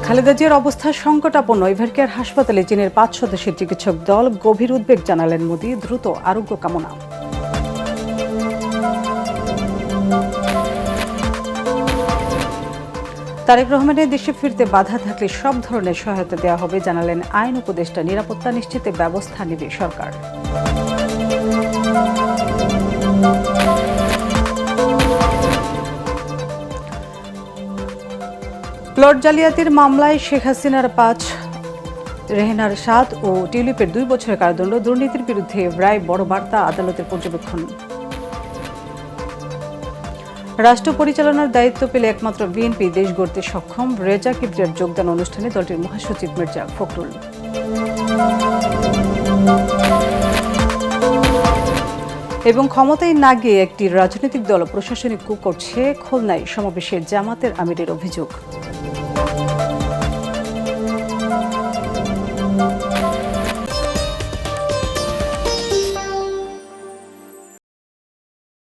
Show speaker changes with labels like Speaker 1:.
Speaker 1: খালেদা জিয়ার অবস্থা সংকটাপন্ন। এভারকেয়ার হাসপাতালে চীনের 5 সদস্যের চিকিৎসক দল। গভীর উদ্বেগ জানালেন মোদি, দ্রুত আরোগ্য কামনা। তারেক রহমানের দেশে ফিরতে বাধা থাকলে সব ধরনের সহায়তা দেওয়া হবে জানালেন আইন উপদেষ্টা। নিরাপত্তা নিশ্চিতে ব্যবস্থা নেবে সরকার। প্লট জালিয়াতির মামলায় শেখ হাসিনার 5, রেহেনার 7 ও টিউলিপের 2 বছরের কারাদণ্ড। দুর্নীতির বিরুদ্ধে রায় বড় বার্তা, আদালতের পর্যবেক্ষণ। রাষ্ট্র পরিচালনার দায়িত্ব পেলে একমাত্র বিএনপি দেশ গড়তে সক্ষম। রেজা কিবরিয়ার যোগদান অনুষ্ঠানে দলটির মহাসচিব মির্জা ফখরুল। এবং ক্ষমতায় না গিয়ে একটি রাজনৈতিক দল প্রশাসনিক কূপ করছে। খুলনায় সমাবেশে জামাতের আমিরের অভিযোগ।